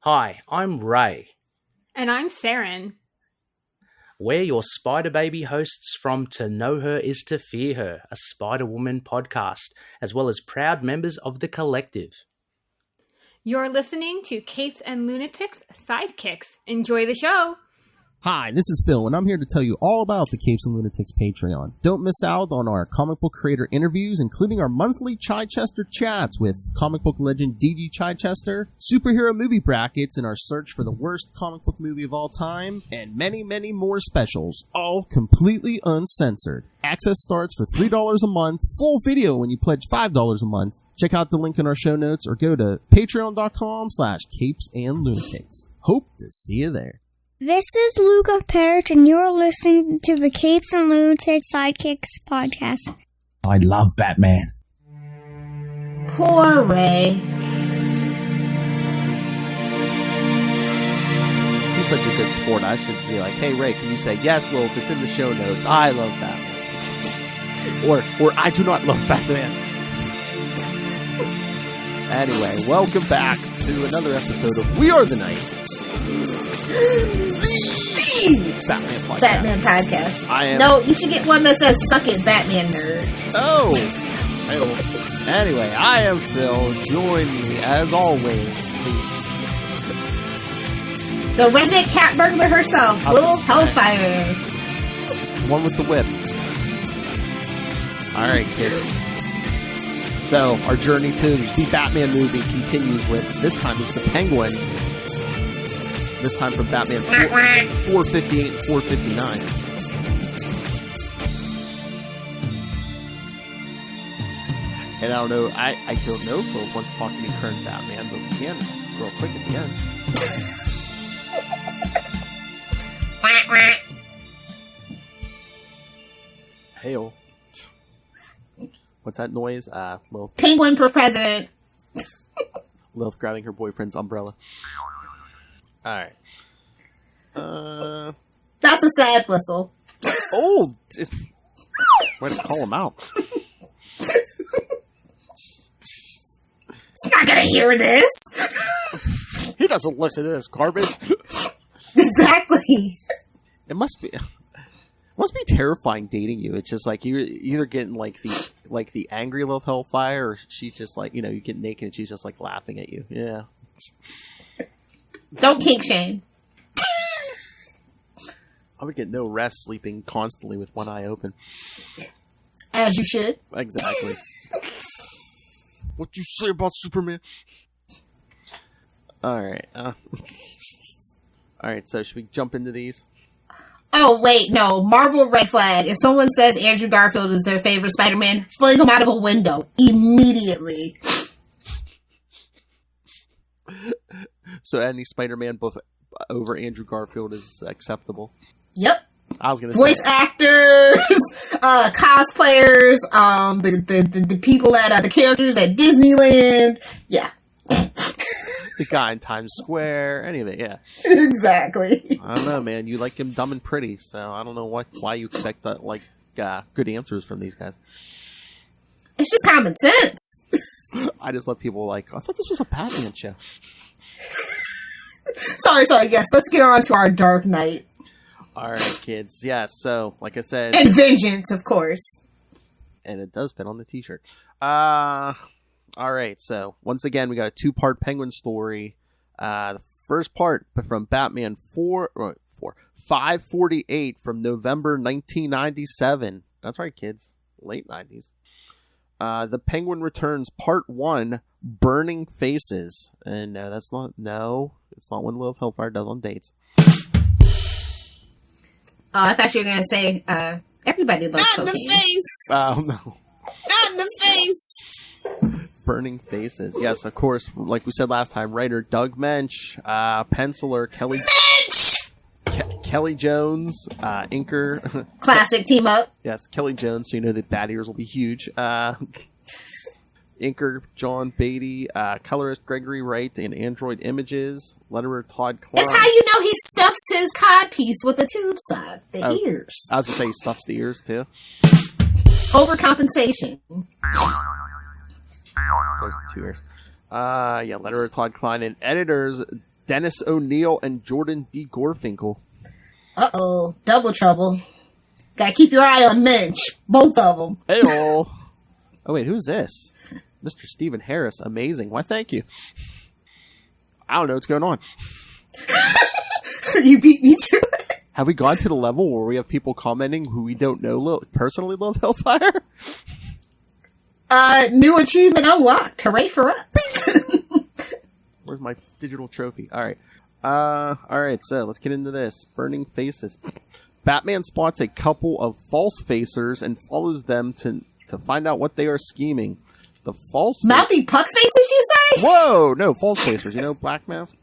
Hi, I'm Ray. And I'm Saren. We're your Spider Baby hosts from To Know Her Is to Fear Her, a Spider-Woman podcast, as well as proud members of the collective. You're listening to Capes and Lunatics Sidekicks. Enjoy the show! Hi, this is Phil, and I'm here to tell you all about the Capes and Lunatics Patreon. Don't miss out on our comic book creator interviews, including our monthly Chichester chats with comic book legend D.G. Chichester, superhero movie brackets in our search for the worst comic book movie of all time, and many, many more specials, all completely uncensored. Access starts for $3 a month, full video when you pledge $5 a month. Check out the link in our show notes or go to patreon.com/capesandlunatics. Hope to see you there. This is Luca Perich, and you're listening to the Capes and Lunatics Sidekicks podcast. I love Batman. Poor Ray. He's such a good sport. I should be like, hey, Ray, can you say, yes, Lilith, it's in the show notes. I love Batman. or I do not love Batman. Anyway, welcome back to another episode of We Are the Night. Batman podcast. I am. No, you should get one that says "Suck It, Batman Nerd." Oh. Anyway, I am Phil. Join me as always. The resident cat burglar herself, Lilith Hellfire. One with the whip. All right, kids. So our journey to the Batman movie continues with this time it's the Penguin. This time from Batman 458 and 459. And I don't know, I don't know if Phil wants to talk to me current Batman, but we can real quick at the end. Hail. What's that noise? Lilith. Penguin for president. Lilith grabbing her boyfriend's umbrella. Alright. That's a sad whistle. Oh! Way to call him out. He's not gonna hear this. He doesn't listen to this garbage. Exactly. It must be terrifying dating you. It's just like you're either getting like the angry Lilith Hellfire, or she's just like, you get naked and she's just like laughing at you. Yeah. Don't kink shame. I would get no rest sleeping constantly with one eye open. As you should. Exactly. What you say about Superman? Alright. Alright, so should we jump into these? Oh, wait, no. Marvel red flag. If someone says Andrew Garfield is their favorite Spider-Man, fling him out of a window. Immediately. So any Spider-Man both over Andrew Garfield is acceptable? Yep. I was gonna voice actors, cosplayers, the people at the characters at Disneyland. Yeah. The guy in Times Square, any of it, yeah. Exactly. I don't know, man. You like him dumb and pretty, so I don't know why you expect that good answers from these guys. It's just common sense. I just love people I thought this was a Batman show. Sorry, yes, let's get on to our Dark Knight. Alright, kids. Yeah, so, like I said... And vengeance, of course. And it does fit on the t-shirt. Alright, so, once again, we got a two-part Penguin story. The first part from Batman 548 from November 1997. That's right, kids. Late 90s. The Penguin Returns Part 1, Burning Faces. And no, it's not what Lilith Hellfire does on dates. Oh, I thought you were going to say, everybody loves cocaine. Not in the face! Oh, no. Not in the face! Burning Faces. Yes, of course, like we said last time, writer Doug Mensch, penciler Kelly Jones, inker... Classic team up. Yes, Kelly Jones, so you know the bat ears will be huge. Inker John Beatty, colorist Gregory Wright, and Android Images, letterer Todd Klein. That's how you know he stuffs his codpiece with the tube side, the ears. I was going to say he stuffs the ears, too. Overcompensation. Close to 2 years. Yeah, letterer Todd Klein, and editors Dennis O'Neill and Jordan B. Gorfinkel. Uh-oh. Double trouble. Gotta keep your eye on Minch. Both of them. Hey-oh. Oh, wait, who's this? Mr. Stephen Harris. Amazing. Why, thank you. I don't know what's going on. You beat me to it. Have we gone to the level where we have people commenting who we don't know personally love Hellfire? New achievement unlocked. Hooray for us. Where's my digital trophy? Alright, so let's get into this. Burning Faces. Batman spots a couple of false facers and follows them to find out what they are scheming. The false mouthy puck faces, you say? Whoa! No, false facers. You know, Black Mask?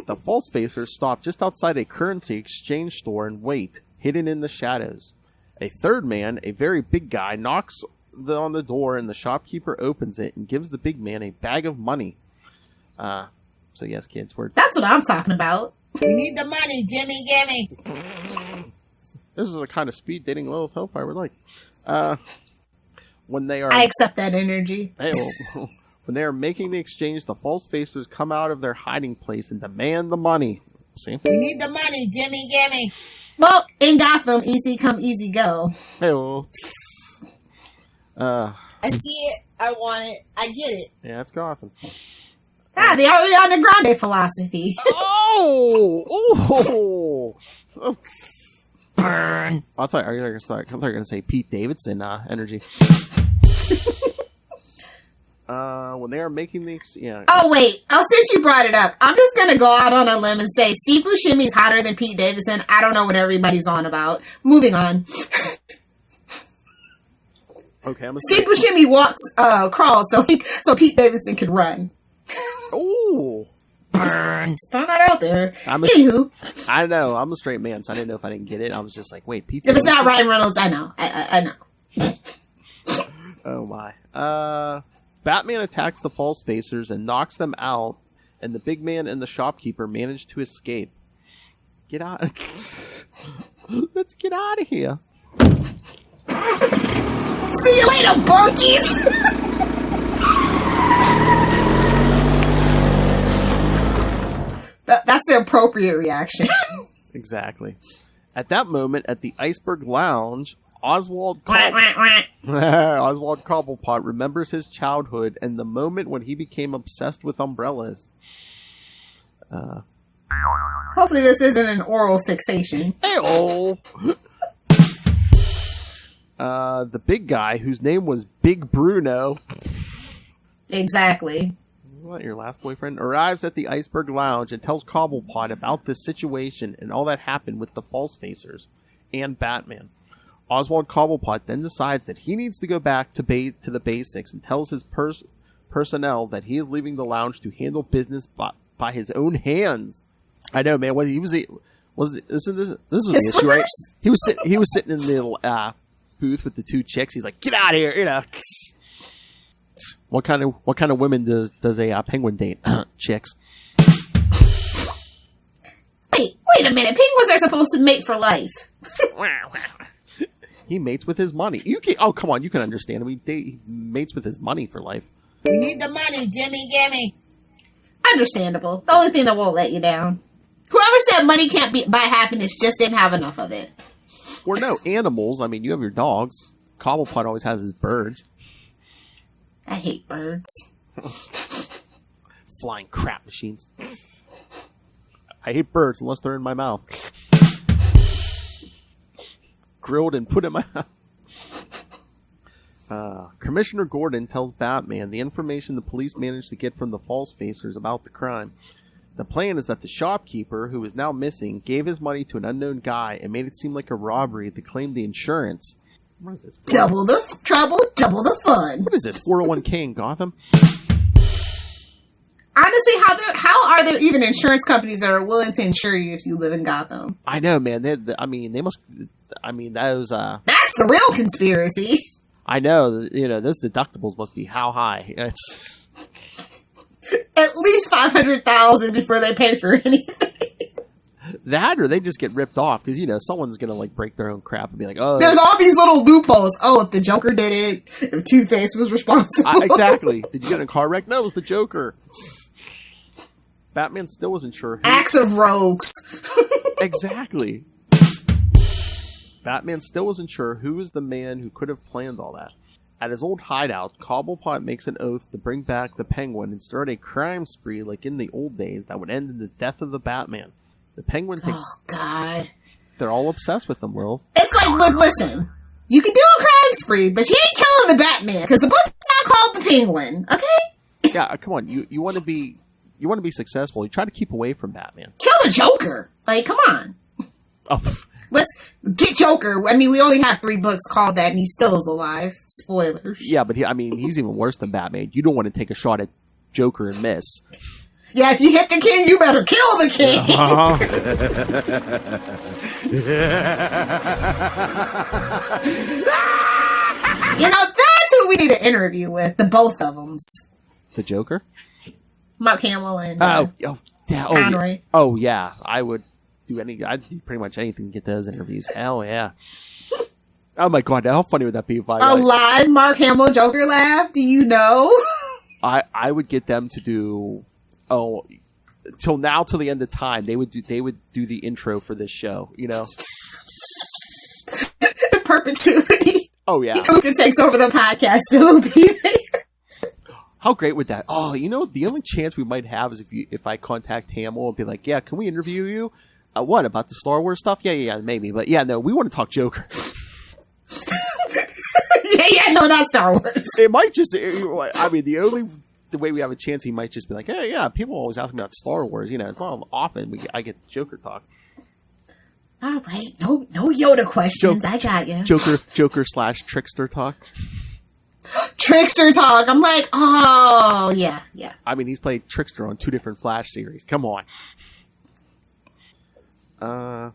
The false facers stop just outside a currency exchange store and wait, hidden in the shadows. A third man, a very big guy, knocks on the door and the shopkeeper opens it and gives the big man a bag of money. So yes, kids, that's what I'm talking about. We need the money, gimme. This is the kind of speed dating Lilith Hellfire would like. When they are, I accept that energy. When they are making the exchange, the false facers come out of their hiding place and demand the money. See? We need the money, gimme. Well, in Gotham, easy come, easy go. Hey-oh. I see it. I want it. I get it. Yeah, it's Gotham. The Ariana Grande philosophy. Burn. I thought you were going to say Pete Davidson energy. When they are making the... Yeah. Oh, wait. Since you brought it up, I'm just going to go out on a limb and say Steve Buscemi's hotter than Pete Davidson. I don't know what everybody's on about. Moving on. Okay, Steve Buscemi crawls so Pete Davidson could run. Ooh. Burn. Just throw that out there. Anywho. I know. I'm a straight man, so I didn't know if I didn't get it. I was just like, wait, Pete If it's not Ryan Reynolds, I know. I know. Oh, my. Batman attacks the false facers and knocks them out, and the big man and the shopkeeper manage to escape. Get out. Let's get out of here. See you later, bunkies! That's the appropriate reaction. Exactly. At that moment, at the Iceberg Lounge, Oswald Cobblepot remembers his childhood and the moment when he became obsessed with umbrellas. Hopefully this isn't an oral fixation. Hey-oh! The big guy, whose name was Big Bruno. Exactly. What, your last boyfriend? Arrives at the Iceberg Lounge and tells Cobblepot about this situation and all that happened with the false facers and Batman. Oswald Cobblepot then decides that he needs to go back to the basics and tells his personnel that he is leaving the lounge to handle business by his own hands. I know, man. This was the issue, right? He was sitting in the booth with the two chicks. He's like, "Get out of here!" You know. What kind of women does a penguin date? Chicks. Wait a minute. Penguins are supposed to mate for life. He mates with his money. Come on, you can understand. He mates with his money for life. We need the money, gimme. Understandable. The only thing that won't let you down. Whoever said money can't buy happiness just didn't have enough of it. Or no, animals. I mean, you have your dogs. Cobblepot always has his birds. I hate birds. Flying crap machines. I hate birds unless they're in my mouth. Grilled and put in my mouth. Commissioner Gordon tells Batman the information the police managed to get from the false facers about the crime. The plan is that the shopkeeper, who is now missing, gave his money to an unknown guy and made it seem like a robbery to claim the insurance. What is this? Double the trouble, double the fun. What is this, 401k in Gotham? Honestly, how are there even insurance companies that are willing to insure you if you live in Gotham? I know, man. They must... I mean, those... That's the real conspiracy. I know. Those deductibles must be how high? At least $500,000 before they pay for anything. That, or they just get ripped off because someone's gonna break their own crap and be like, "Oh, there's all these little loopholes." Oh, if the Joker did it, if Two-Face was responsible. Exactly. Did you get in a car wreck? No, it was the Joker. Batman still wasn't sure who... Acts of rogues. Exactly. Batman still wasn't sure who was the man who could have planned all that. At his old hideout, Cobblepot makes an oath to bring back the Penguin and start a crime spree like in the old days that would end in the death of the Batman. The Penguin takes... Oh, God. They're all obsessed with him, Will. It's like, look, listen. You can do a crime spree, but you ain't killing the Batman, because the book's not called The Penguin, okay? Yeah, come on. You want to be successful. You try to keep away from Batman. Kill the Joker. Like, come on. Oh. Let's get Joker. I mean, we only have 3 books called that, and he still is alive. Spoilers. Yeah, but he's even worse than Batman. You don't want to take a shot at Joker and miss. Yeah, if you hit the king, you better kill the king. That's who we need an interview with. The both of them. The Joker? Mark Hamill and Conroy. Oh, yeah. I'd do pretty much anything to get those interviews. Hell yeah. Oh my God, how funny would that be? If a live Mark Hamill Joker laugh? Do you know? I would get them to do till the end of time. They would do the intro for this show. You know, perpetuity. Oh yeah, Luca takes over the podcast. It'll be there. How great would that? Oh, the only chance we might have is if I contact Hamill and be like, yeah, can we interview you? What about the Star Wars stuff? Yeah, maybe, but yeah, no, we want to talk Joker. No, not Star Wars. It might just, the way we have a chance, he might just be like, hey, yeah, people always ask me about Star Wars. It's not often I get Joker talk. All right, no Yoda questions. I got you. Joker/trickster talk. Trickster talk. I'm like, oh yeah. He's played Trickster on 2 different Flash series. Come on. Oh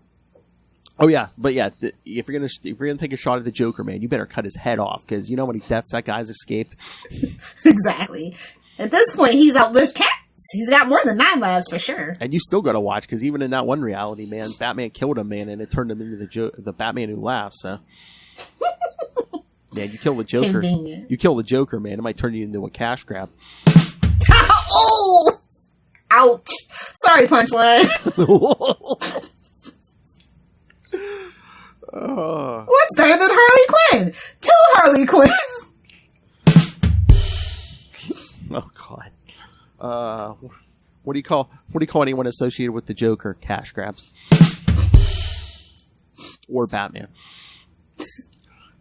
yeah, but yeah, if you're gonna take a shot at the Joker, man, you better cut his head off, because you know how many deaths that guy's escaped. Exactly. At this point, he's outlived cats. He's got more than 9 lives for sure. And you still gotta watch, because even in that one reality, man, Batman killed him, man, and it turned him into the Batman who laughs. So, man, you kill the Joker. Convenient. You kill the Joker, man, it might turn you into a cash grab. Oh, ouch! Sorry, punchline. What's better than Harley Quinn? 2 Harley Quinn. Oh God. What do you call anyone associated with the Joker? Cash grabs. Or Batman.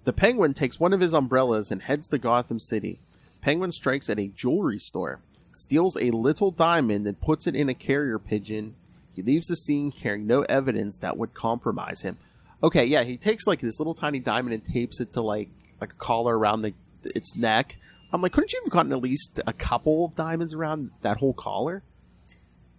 The Penguin takes one of his umbrellas and heads to Gotham City. Penguin strikes at a jewelry store, steals a little diamond and puts it in a carrier pigeon. He leaves the scene carrying no evidence that would compromise him. Okay, yeah, he takes like this little tiny diamond and tapes it to like a collar around its neck. I'm like, couldn't you have gotten at least a couple of diamonds around that whole collar?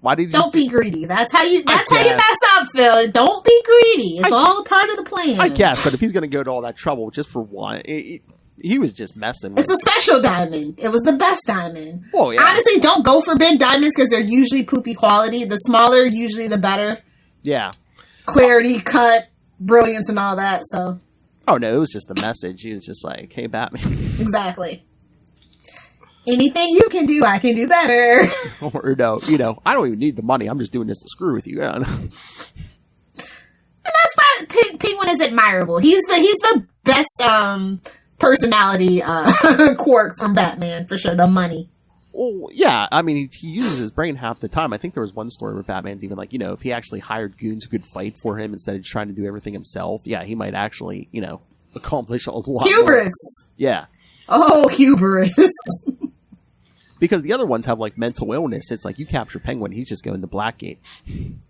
Why did you Don't be greedy. That's how you mess up, Phil. Don't be greedy. It's all a part of the plan. I guess, but if he's going to go to all that trouble just for one, he was just messing with it. It's a special diamond. It was the best diamond. Oh, yeah. Honestly, don't go for big diamonds because they're usually poopy quality. The smaller, usually the better. Yeah. Clarity, cut, brilliance, and all that, so. Oh, no, it was just the message. He was just like, hey, Batman. Exactly. Anything you can do, I can do better. Or no, I don't even need the money. I'm just doing this to screw with you. Yeah. And that's why Penguin is admirable. He's the best personality quirk from Batman, for sure. The money. Well, yeah. I mean, he uses his brain half the time. I think there was one story where Batman's even like, if he actually hired goons who could fight for him instead of just trying to do everything himself, yeah, he might actually, accomplish a lot. Hubris. More. Yeah. Oh, hubris. Because the other ones have like mental illness. It's like you capture Penguin, he's just going to Blackgate. And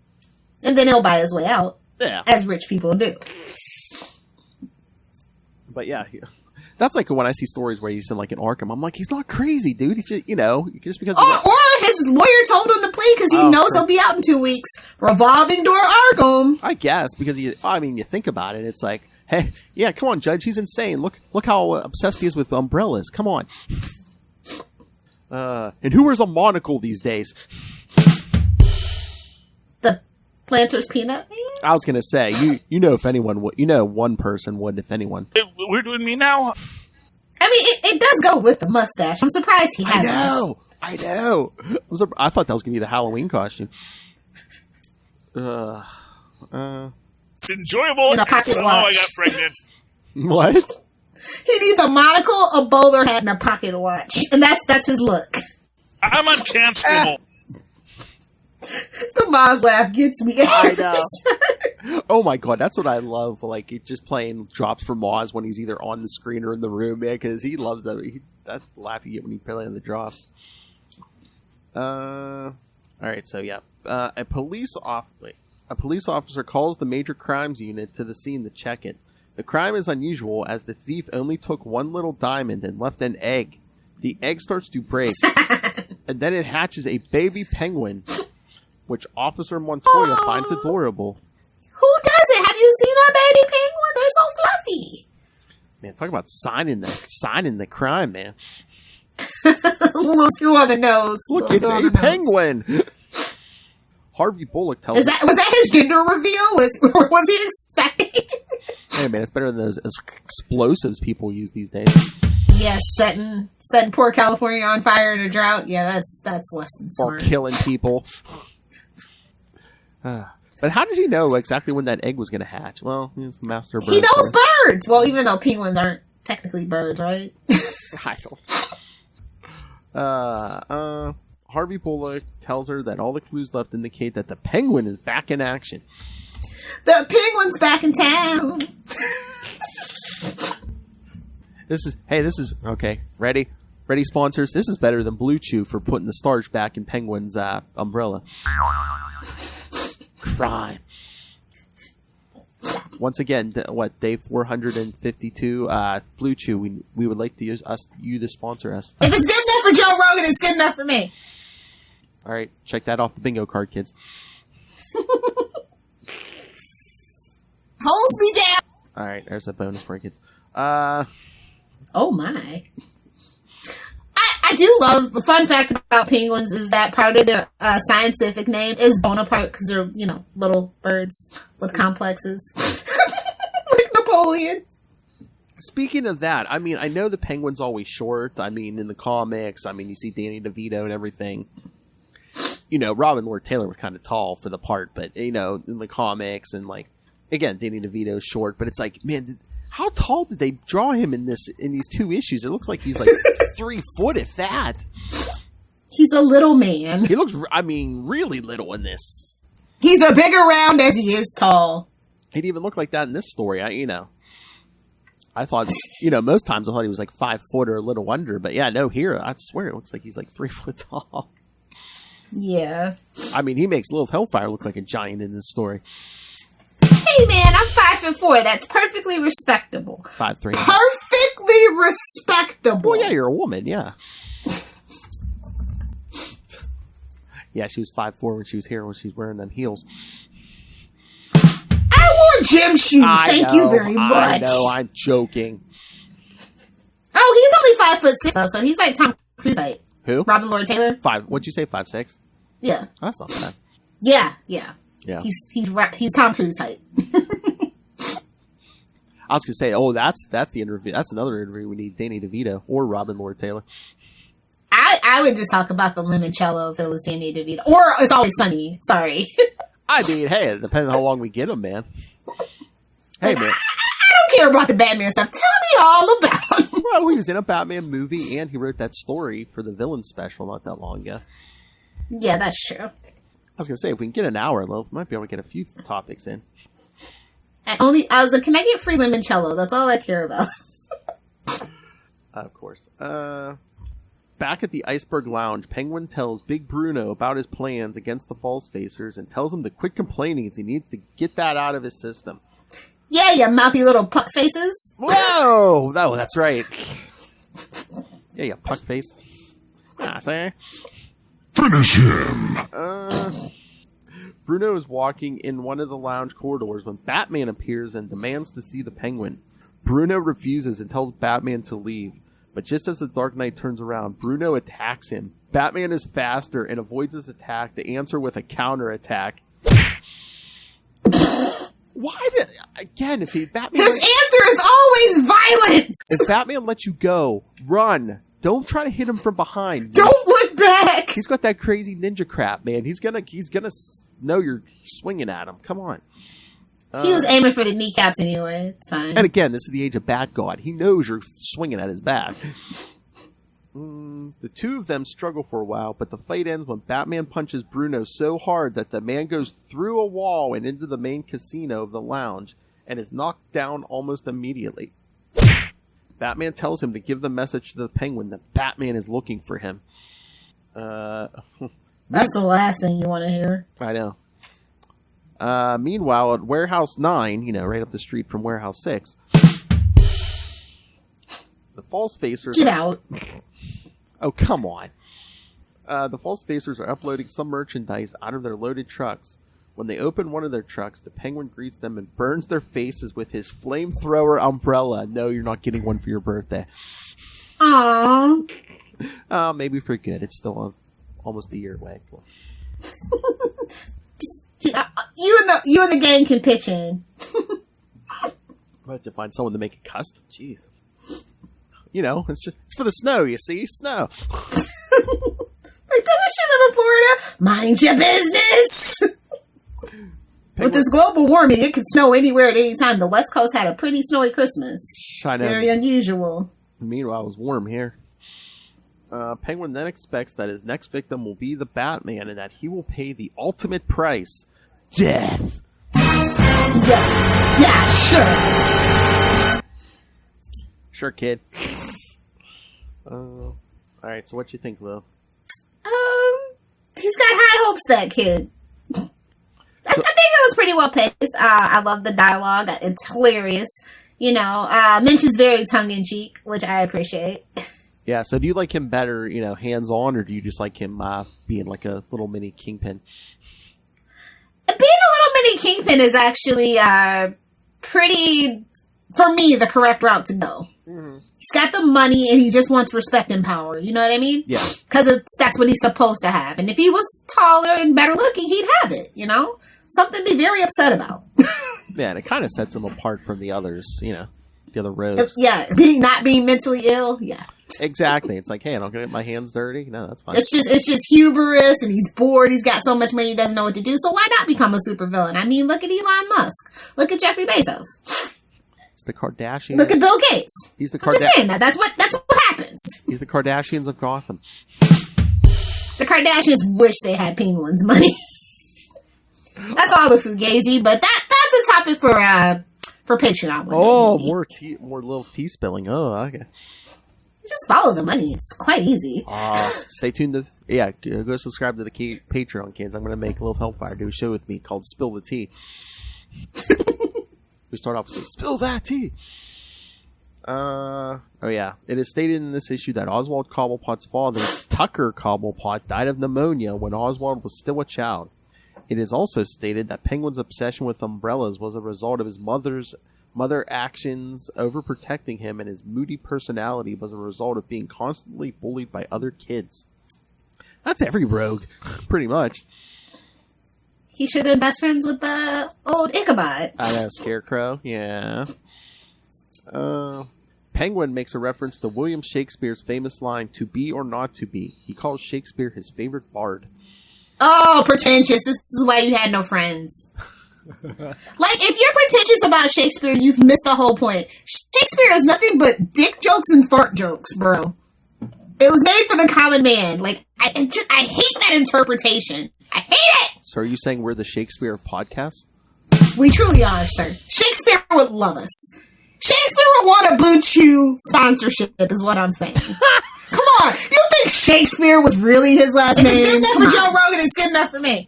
then he'll buy his way out. Yeah. As rich people do. But yeah, that's like when I see stories where he's in like an Arkham. I'm like, he's not crazy, dude. He's just, just because. Or his lawyer told him to plead because he knows he'll be out in 2 weeks. Revolving door Arkham. I guess because you think about it, it's like, hey, yeah, come on, Judge, he's insane. Look how obsessed he is with umbrellas. Come on. And who wears a monocle these days? The Planters Peanut Man? I was gonna say, if anyone would, one person would, if anyone. We're doing me now? I mean, it does go with the mustache. I'm surprised he has I know. I thought that was going to be the Halloween costume. It's enjoyable, and somehow I got pregnant. What? He needs a monocle, a bowler hat, and a pocket watch. And that's his look. I'm uncancelable. The Maz laugh gets me. I know. Oh my god, that's what I love. Like, it just playing drops for Maz when he's either on the screen or in the room, man, because he loves that. That's the laugh you get when you play on the drop. Alright, so yeah. A police officer calls the major crimes unit to the scene to check it. The crime is unusual as the thief only took one little diamond and left an egg. The egg starts to break, and then it hatches a baby penguin, which Officer Montoya finds adorable. Who doesn't? Have you seen our baby penguin? They're so fluffy. Man, talk about signing the crime, man. A little too on the nose. Look, it's a penguin. Harvey Bullock tells was that his gender reveal? Was he expecting? Hey man, it's better than those explosives people use these days. Yes, setting poor California on fire in a drought. Yeah, that's less than smart. Or killing people. But how did he know exactly when that egg was going to hatch? Well, he was the master of birds. He knows birds. Well, even though penguins aren't technically birds, right? I don't. Harvey Bullock tells her that all the clues left indicate that the penguin is back in action. The penguin's back in town. This is okay. Ready, sponsors. This is better than Blue Chew for putting the starch back in Penguin's umbrella. Crime. Once again, day 452. Blue Chew. We would like to use you to sponsor us. If it's good enough for Joe Rogan, it's good enough for me. All right, check that off the bingo card, kids. Holds me down. All right, there's a bonus for kids. Oh my. I do love, the fun fact about penguins is that part of their scientific name is Bonaparte because they're, little birds with complexes. Like Napoleon. Speaking of that, I mean, I know the penguin's always short. I mean, in the comics, you see Danny DeVito and everything. Robin Lord Taylor was kind of tall for the part, but, in the comics and, again, Danny DeVito's short, but it's like, man, how tall did they draw him in these two issues? It looks like he's 3 foot, if that. He's a little man. He looks, really little in this. He's a bigger round as he is tall. He didn't even look like that in this story. I thought, most times I thought he was 5 foot or a little under, but yeah, no, here, I swear it looks like he's 3 foot tall. Yeah. He makes Lilith Hellfire look like a giant in this story. Hey man, I'm 5'4". That's perfectly respectable. 5'3". Perfectly respectable. Well, yeah, you're a woman, yeah. Yeah, she was 5'4" when she was here, when she's wearing them heels. I wore gym shoes. Thank you very much. I know, I'm joking. Oh, he's only 5'6", though, so he's like Tom Cruise height. Who? Robin Lord Taylor. What'd you say? 5'6"? Yeah. Oh, that's not bad. Yeah. Yeah. He's Tom Cruise height. I was gonna say, that's the interview. That's another interview. We need Danny DeVito or Robin Lord Taylor. I would just talk about the limoncello if it was Danny DeVito, or It's Always Sunny. Sorry. Hey, it depends on how long we get him, man. Hey, man. I don't care about the Batman stuff. Tell me all about it. Well, he was in a Batman movie, and he wrote that story for the villain special not that long ago. Yeah, that's true. I was gonna say, if we can get an hour, we might be able to get a few topics in. I was like, can I get free limoncello? That's all I care about. Of course. Back at the Iceberg Lounge, Penguin tells Big Bruno about his plans against the False Facers and tells him to quit complaining as he needs to get that out of his system. Yeah, you mouthy little puck faces. Whoa! Oh, that's right. Yeah, you puck face. Say. Finish him! Bruno is walking in one of the lounge corridors when Batman appears and demands to see the Penguin. Bruno refuses and tells Batman to leave. But just as the Dark Knight turns around, Bruno attacks him. Batman is faster and avoids his attack to answer with a counterattack. Why again, Batman... His answer is always violence! If Batman lets you go, run. Don't try to hit him from behind. Don't look back. He's got that crazy ninja crap, man. He's gonna know you're swinging at him. Come on. He was aiming for the kneecaps anyway. It's fine. And again, this is the age of Bat God. He knows you're swinging at his back. The two of them struggle for a while, but the fight ends when Batman punches Bruno so hard that the man goes through a wall and into the main casino of the lounge and is knocked down almost immediately. Batman tells him to give the message to the Penguin that Batman is looking for him. That's the last thing you want to hear. I know. Meanwhile, at Warehouse 9, right up the street from Warehouse 6, the False Facers... Get out. Oh, come on. The False Facers are uploading some merchandise out of their loaded trucks. When they open one of their trucks, the Penguin greets them and burns their faces with his flamethrower umbrella. No, you're not getting one for your birthday. Aww. Maybe for good. It's still almost a year away. You and the gang can pitch in. I have to find someone to make it custom. Jeez. It's for the snow, you see? Snow. Like, doesn't she live in Florida? Mind your business! With this global warming, it could snow anywhere at any time. The West Coast had a pretty snowy Christmas. I know. Very unusual. Meanwhile, it was warm here. Penguin then expects that his next victim will be the Batman and that he will pay the ultimate price. Death! Yeah, sure! Sure, kid. Alright, so what you think, Lil? He's got high hopes, that kid. I think it was pretty well paced. I love the dialogue. It's hilarious. Minch is very tongue-in-cheek, which I appreciate. Yeah, so do you like him better, hands-on, or do you just like him being like a little mini Kingpin? Being a little mini Kingpin is actually pretty, for me, the correct route to go. Mm-hmm. He's got the money and he just wants respect and power. You know what I mean? Yeah. Because that's what he's supposed to have. And if he was taller and better looking, he'd have it, Something to be very upset about. Yeah, and it kind of sets him apart from the others, the other rogues. Yeah, not being mentally ill, yeah. Exactly. It's like, hey, I don't get my hands dirty. No, that's fine. It's just hubris, and he's bored. He's got so much money, he doesn't know what to do. So why not become a supervillain? I mean, look at Elon Musk. Look at Jeffrey Bezos. It's the Kardashians. Look at Bill Gates. He's the I'm just saying that. That's what happens. He's the Kardashians of Gotham. The Kardashians wish they had Penguin's money. That's all the fugazi, but that's a topic for Patreon. Oh, more little tea spilling. Oh, okay. Just follow the money. It's quite easy. Stay tuned to... go subscribe to the Patreon, kids. I'm going to make Lil Hellfire do a show with me called Spill the Tea. We start off with Spill that tea. It is stated in this issue that Oswald Cobblepot's father, Tucker Cobblepot, died of pneumonia when Oswald was still a child. It is also stated that Penguin's obsession with umbrellas was a result of his mother actions overprotecting him, and his moody personality was a result of being constantly bullied by other kids. That's every rogue, pretty much. He should have been best friends with the old Ichabod. I know, Scarecrow, yeah. Penguin makes a reference to William Shakespeare's famous line, "To be or not to be." He calls Shakespeare his favorite bard. Oh, pretentious. This is why you had no friends. Like, if you're pretentious about Shakespeare, you've missed the whole point. Shakespeare is nothing but dick jokes and fart jokes, bro. It was made for the common man. Like, I hate that interpretation. I hate it! So are you saying we're the Shakespeare of podcasts? We truly are, sir. Shakespeare would love us. Shakespeare would want a Blue Chew sponsorship, is what I'm saying. Come on! You think Shakespeare was really his last name? If it's good enough for Joe Rogan, it's good enough for me.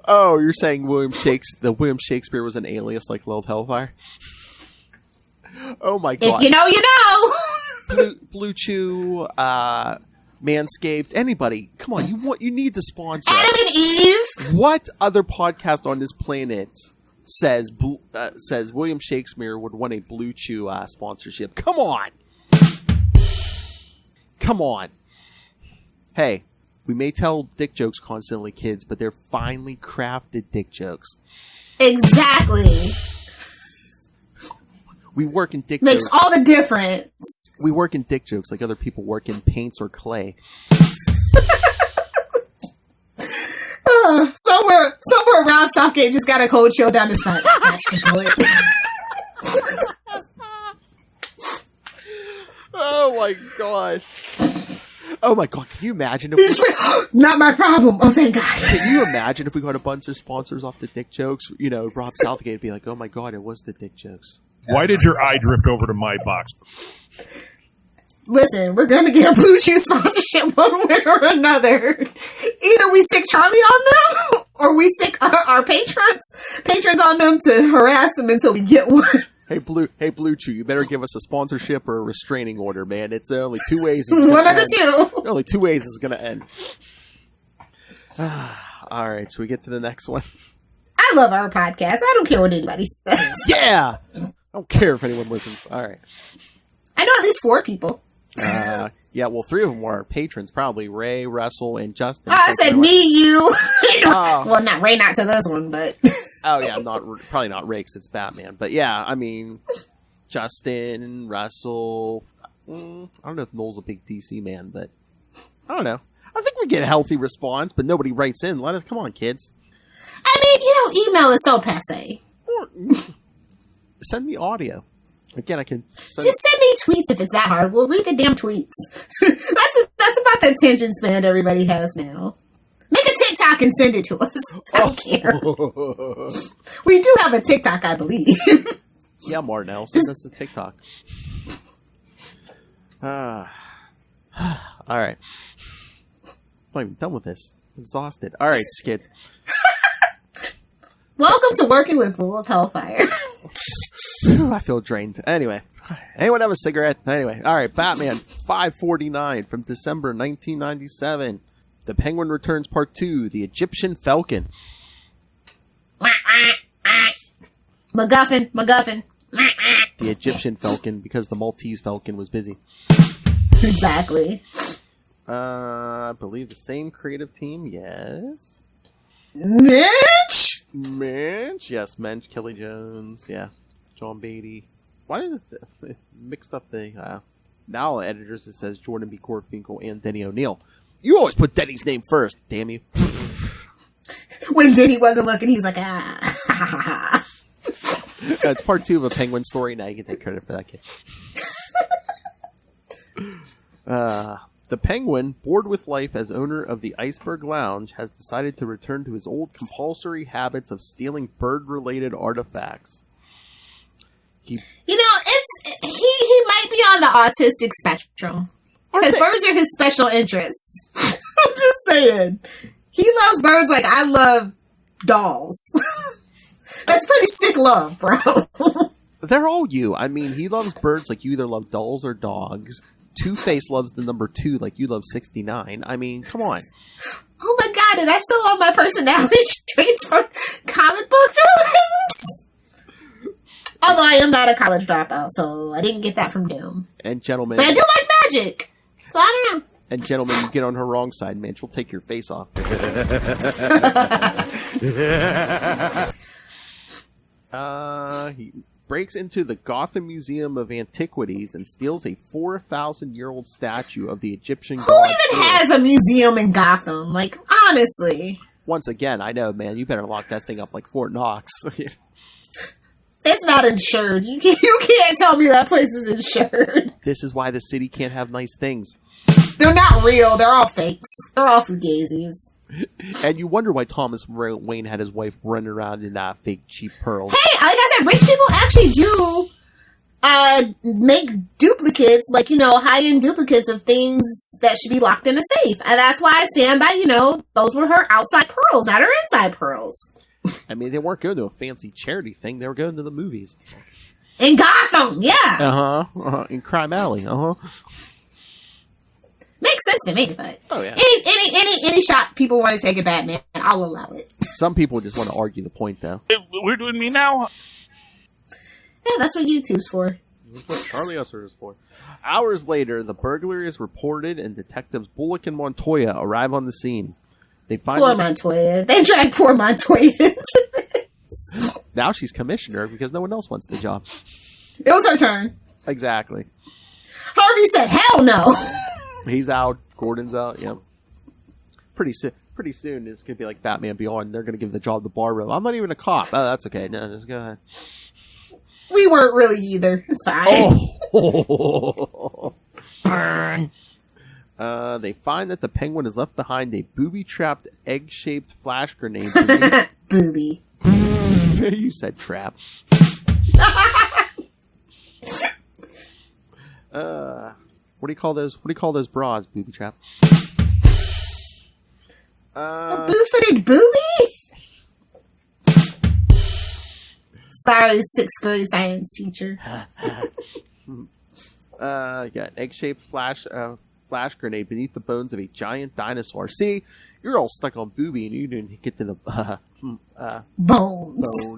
Oh, you're saying William Shakespeare was an alias like Lil Hellfire? Oh my god. If you know, you know! Blue Chew, Manscaped, anybody. Come on, you need to sponsor. Adam and Eve! What other podcast on this planet says William Shakespeare would want a Blue Chew sponsorship? Come on! Come on. Hey, we may tell dick jokes constantly, kids, but they're finely crafted dick jokes. Exactly. We work in dick Makes jokes. all the difference. We work in dick jokes like other people work in paints or clay. Rob Southgate just got a cold chill down his spine. Dodge the bullet. Oh my gosh. Oh my god, can you imagine if Not my problem. Oh, thank God. Can you imagine if we got a bunch of sponsors off the dick jokes? You know, Rob Southgate would be like, oh my god, it was the dick jokes. Why did your eye drift over to my box? Listen, we're going to get a Blue Chew sponsorship one way or another. Either we stick Charlie on them, or we stick our patrons on them to harass them until we get one. Hey Blue Chew, you better give us a sponsorship or a restraining order, man. It's only two ways. One of the two. Only two ways it's going to end. All right, so we get to the next one. I love our podcast. I don't care what anybody says. Yeah! I don't care if anyone listens. All right. I know at least 4 people. Yeah, well, 3 of them were our patrons, probably Ray, Russell, and Justin. I said me, you. Oh. Well, not Ray, not to this one, but. Oh yeah, probably not Ray because it's Batman. But yeah, I mean, Justin, Russell. I don't know if Noel's a big DC man, but I don't know. I think we get a healthy response, but nobody writes in. Come on, kids. I mean, email is so passe. Or send me audio. Again, I can just send me tweets if it's that hard. We'll read the damn tweets. that's about the attention span everybody has now. Make a TikTok and send it to us. I don't care. We do have a TikTok, I believe. Yeah, Martinell, send us a TikTok. All right. I'm not even done with this. I'm exhausted. All right, kids. Welcome to Working with Lilith Hellfire. I feel drained. Anyway, anyone have a cigarette? Anyway, all right. Batman 549 from December 1997. The Penguin Returns Part 2. The Egyptian Falcon. MacGuffin. The Egyptian Falcon because the Maltese Falcon was busy. Exactly. I believe the same creative team. Yes. Mitch. Yes, Mensch, Kelly Jones. Yeah. John Beatty. Why did it mixed up the now editors? It says Jordan B. Korfinkel and Denny O'Neil. You always put Denny's name first, damn you. When Denny wasn't looking, he's like, ah. It's part 2 of a Penguin story. Now you can take credit for that kid. The Penguin, bored with life as owner of the Iceberg Lounge, has decided to return to his old compulsory habits of stealing bird-related artifacts. He might be on the autistic spectrum. Because birds are his special interest. I'm just saying. He loves birds like I love dolls. That's pretty sick love, bro. They're all you. I mean, he loves birds like you either love dolls or dogs. Two-Face loves the number 2 like you love 69. I mean, come on. Oh my god, and I still love my personality traits from comic book villains. Although I am not a college dropout, so I didn't get that from Doom. And gentlemen... But I do like magic. So I don't know. And gentlemen, you get on her wrong side, man. She'll take your face off. He breaks into the Gotham Museum of Antiquities and steals a 4,000-year-old statue of the Egyptian god. Who even has a museum in Gotham? Like, honestly. Once again, I know, man. You better lock that thing up like Fort Knox. It's not insured. You can't tell me that place is insured. This is why the city can't have nice things. They're not real. They're all fakes. They're all fugazis. And you wonder why Thomas Wayne had his wife running around in fake cheap pearls. Hey, like I said, rich people actually do make duplicates, like, high-end duplicates of things that should be locked in a safe. And that's why I stand by, those were her outside pearls, not her inside pearls. I mean, they weren't going to a fancy charity thing. They were going to the movies. In Gotham, yeah. In Crime Alley, Makes sense to me, but oh yeah. Any shot people want to take at Batman, I'll allow it. Some people just want to argue the point, though. We're doing me now? Yeah, that's what YouTube's for. That's what Charlie Usher is for. Hours later, the burglary is reported, and detectives Bullock and Montoya arrive on the scene. They find poor Montoya. They dragged poor Montoya into this. Now she's commissioner because no one else wants the job. It was her turn. Exactly. Harvey said, hell no. He's out. Gordon's out. Yep. Pretty pretty soon it's going to be like Batman Beyond. They're going to give the job to Barrow. I'm not even a cop. Oh, that's okay. No, just go ahead. We weren't really either. It's fine. Oh. Burn. They find that the Penguin has left behind a booby-trapped, egg-shaped flash grenade. Booby. You said trap. What do you call those? What do you call those bras, booby trap? A blue-footed booby? Sorry, 6th grade science teacher. Yeah, egg-shaped flash grenade beneath the bones of a giant dinosaur. See, you're all stuck on booby, and you didn't get to the Bones.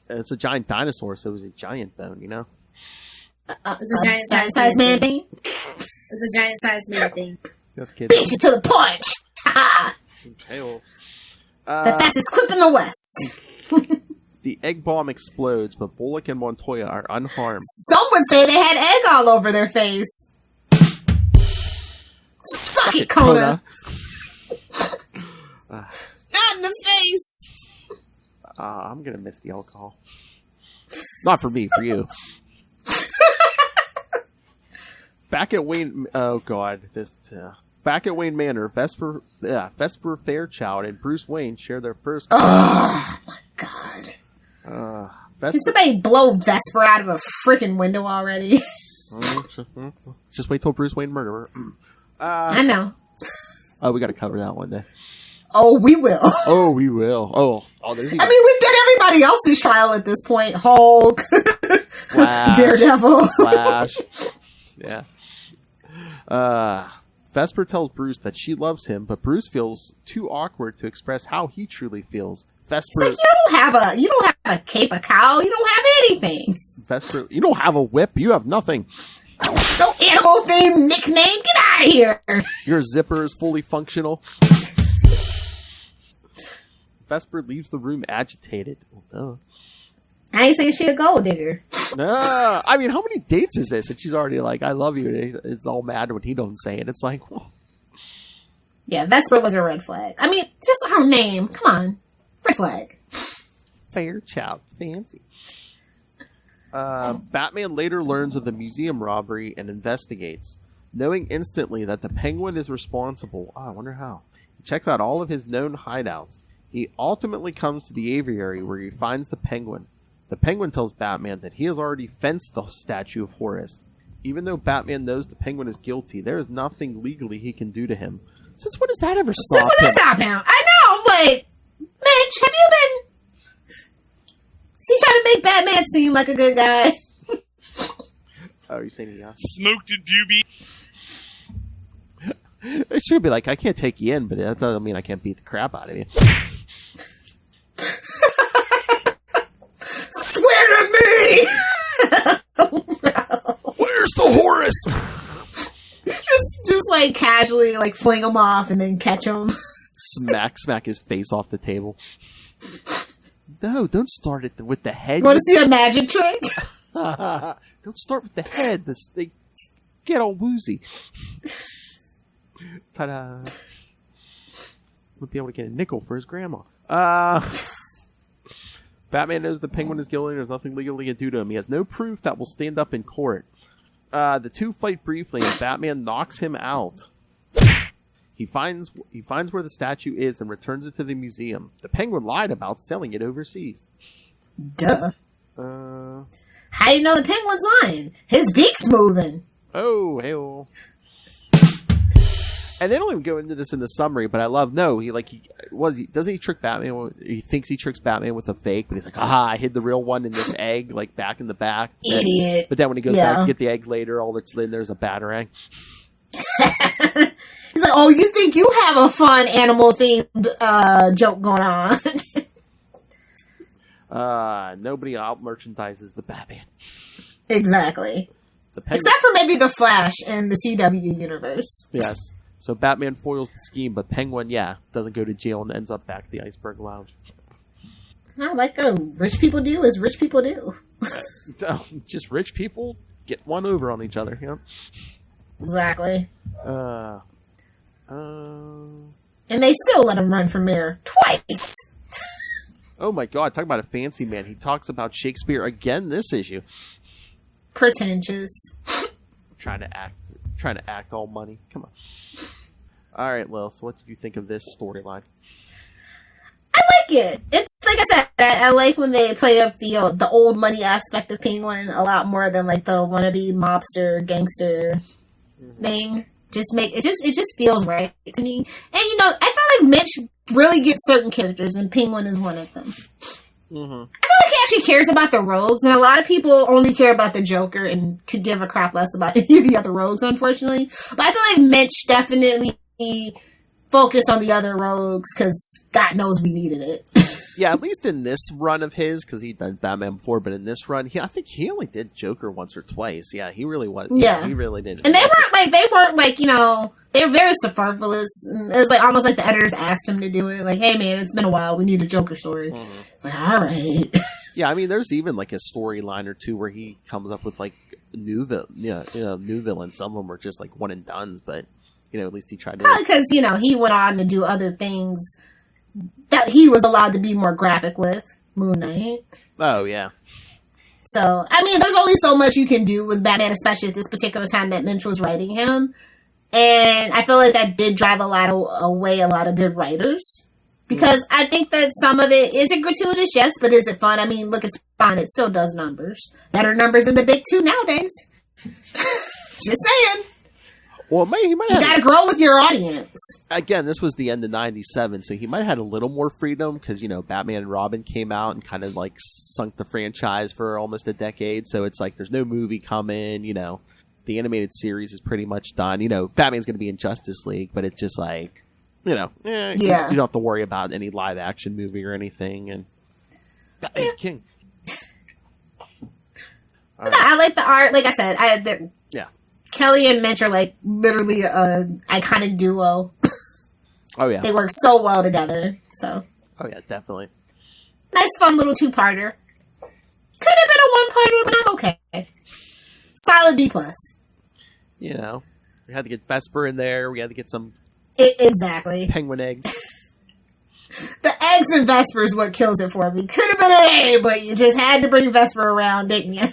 It's a giant dinosaur, so it was a giant bone, you know? It's a giant size man thing? It's a giant size man thing. Yes, kids. Beat you to the punch! Ha! Okay, well, The fastest quip in the West. the egg bomb explodes, but Bullock and Montoya are unharmed. Some would say they had egg all over their face. Suck it, Kona. Not in the face. I'm gonna miss the alcohol. Not for me, for you. Back at Wayne, back at Wayne Manor, Vesper Fairchild and Bruce Wayne share their first. Oh my god! Can somebody blow Vesper out of a freaking window already? Just wait till Bruce Wayne murderer. I know. Oh, we got to cover that one day. Oh, we will. Oh, we will. Oh, I mean, we've done everybody else's trial at this point. Hulk, Flash, Daredevil, Flash. Yeah. Vesper tells Bruce that she loves him, but Bruce feels too awkward to express how he truly feels. Vesper, it's like you don't have a cape, a cow. You don't have anything. Vesper, you don't have a whip. You have nothing. No animal theme nickname. Get out of here. Your zipper is fully functional. Vesper leaves the room agitated. Well, duh. I ain't saying she a gold digger. I mean, how many dates is this? And she's already like, I love you. It's all mad when he don't say it. It's like, well. Yeah, Vesper was a red flag. I mean, just her name. Come on. Red flag. Fairchild. Fancy. Batman later learns of the museum robbery and investigates. Knowing instantly that the Penguin is responsible. I wonder how. He checks out all of his known hideouts. He ultimately comes to the aviary where he finds the Penguin. The Penguin tells Batman that he has already fenced the statue of Horace. Even though Batman knows the Penguin is guilty, there is nothing legally he can do to him. Since when does that ever stop him? Since when does that stop him? I know, like, Mitch, have you been... Is he trying to make Batman seem like a good guy? Oh, you're saying he smoked a doobie? It should be like, I can't take you in, but that doesn't mean I can't beat the crap out of you. Swear to me! Where's the Horace? just like casually like fling him off and then catch him. Smack his face off the table. No, don't start it with the head. You want to see a magic trick? Don't start with the head. They get all woozy. Ta-da. Would be able to get a nickel for his grandma. Batman knows the Penguin is guilty and there's nothing legally to do to him. He has no proof that will stand up in court. The two fight briefly and Batman knocks him out. He finds where the statue is and returns it to the museum. The Penguin lied about selling it overseas. Duh. How do you know the Penguin's lying? His beak's moving. Oh, hey-oh. And they don't even go into this in the summary, but I love, doesn't he trick Batman? He thinks he tricks Batman with a fake, but he's like, I hid the real one in this egg, like back in the back. Idiot. But then when he goes back to get the egg later, all that's in there's a batarang. He's like, oh, you think you have a fun animal-themed joke going on. Nobody out-merchandises the Batman. Exactly. Except for maybe the Flash in the CW universe. Yes. So Batman foils the scheme, but Penguin, doesn't go to jail and ends up back at the Iceberg Lounge. I like rich people do as rich people do. Just rich people get one over on each other, Exactly. And And they still let him run for mayor twice. Oh my God, talk about a fancy man. He talks about Shakespeare again this issue. Pretentious. Trying to act all money. Come on. All right, Lil, so what did you think of this storyline? I like it. It's like I said, I like when they play up the old money aspect of Penguin a lot more than like the wannabe mobster gangster thing. It just feels right to me. And I feel like Mitch really gets certain characters, and Penguin is one of them. Mm-hmm. I feel like he actually cares about the rogues, and a lot of people only care about the Joker and could give a crap less about any of the other rogues, unfortunately. But I feel like Mitch definitely focused on the other rogues because God knows we needed it. Yeah, at least in this run of his, because he'd done Batman before, but in this run, I think he only did Joker once or twice. Yeah, he really was. Yeah, he really did. And they weren't like they were very superfluous. It was like almost like the editors asked him to do it. Like, hey man, it's been a while. We need a Joker story. Mm-hmm. It's like, all right. Yeah, I mean, there's even like a storyline or two where he comes up with like new villains. Some of them were just like one and dones, but at least he tried to. Probably because he went on to do other things that he was allowed to be more graphic with. Moon Knight. Oh yeah. So I mean, there's only so much you can do with Batman, especially at this particular time that Mitch was writing him, and I feel like that did drive away a lot of good writers. Because I think that some of it is it gratuitous, yes, but is it fun? I mean, look, it's fun. It still does numbers. Better numbers than the big two nowadays. Just saying. Well, he might have. You gotta grow with your audience. Again, this was the end of '97, so he might have had a little more freedom because Batman and Robin came out and kind of like sunk the franchise for almost a decade. So it's like there's no movie coming. The animated series is pretty much done. Batman's going to be in Justice League, but it's just like. You don't have to worry about any live action movie or anything, and he's king. Right. I like the art. Like I said, Kelly and Mitch are like literally an iconic duo. Oh yeah, they work so well together. So. Oh yeah, definitely. Nice, fun little two-parter. Could have been a one-parter, but I'm okay. Solid B+. We had to get Vesper in there. We had to get some. Exactly. Penguin eggs. The eggs and Vesper is what kills it for me. Could have been an A, but you just had to bring Vesper around, didn't you?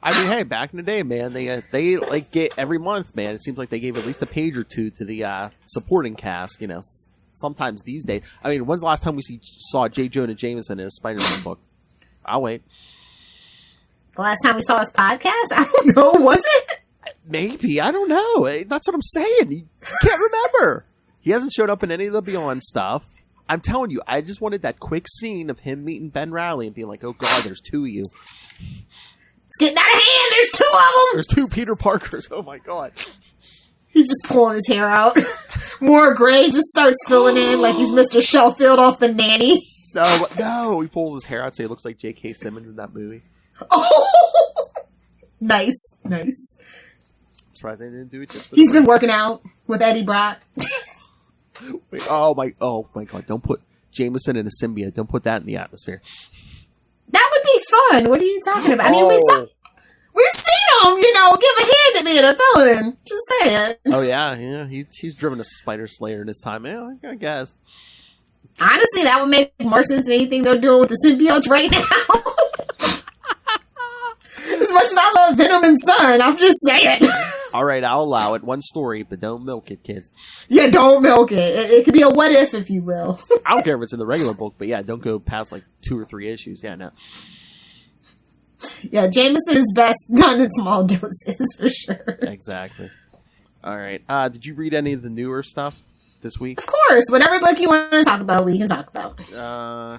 I mean, hey, back in the day, man, they like get every month, man. It seems like they gave at least a page or two to the supporting cast. Sometimes these days. I mean, when's the last time we saw J. Jonah Jameson in a Spider-Man book? I'll wait. The last time we saw his podcast? I don't know. Was it? Maybe. I don't know. That's what I'm saying. You can't remember. He hasn't showed up in any of the Beyond stuff. I'm telling you, I just wanted that quick scene of him meeting Ben Reilly and being like, oh God, there's two of you. It's getting out of hand. There's two of them. There's two Peter Parkers. Oh my God. He's just pulling his hair out. More gray just starts filling in like he's Mr. Sheffield off The Nanny. No. He pulls his hair out so he looks like J.K. Simmons in that movie. Oh! Nice. Right, they didn't do it just He's been working out with Eddie Brock. Wait, oh my God, don't put Jameson in a symbiote. Don't put that in the atmosphere. That would be fun. What are you talking about? I mean, we've seen him, give a hand at being a villain. Just saying. Oh yeah, he's driven a spider slayer in his time. Yeah, I guess. Honestly, that would make more sense than anything they're doing with the symbiotes right now. As much as I love Venom and Sun, I'm just saying. All right, I'll allow it. One story, but don't milk it, kids. Yeah, don't milk it. It could be a what if you will. I don't care if it's in the regular book, but yeah, don't go past like 2 or 3 issues. Yeah, no. Yeah, Jameson's best done in small doses, for sure. Exactly. All right. Did you read any of the newer stuff this week? Of course. Whatever book you want to talk about, we can talk about.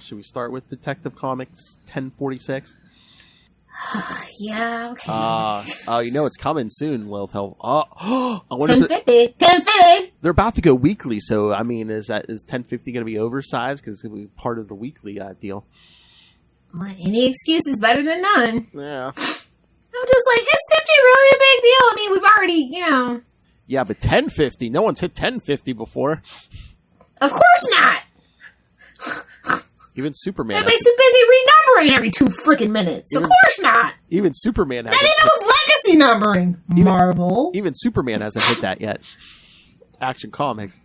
Should we start with Detective Comics 1046? Yeah, okay. It's coming soon, Lilith. I wonder 1050. They're about to go weekly, so I mean, is 1050 going to be oversized because it's going to be part of the weekly deal? Well, any excuse is better than none. Yeah. I'm just like, is 50 really a big deal? I mean, we've already, Yeah, but 1050. No one's hit 1050 before. Of course not. Even Superman. Everybody's too busy renumbering every 2 freaking minutes. Of course not. Even Superman hasn't. Not even with legacy numbering. Marvel. Even Superman hasn't hit that yet. Action Comics.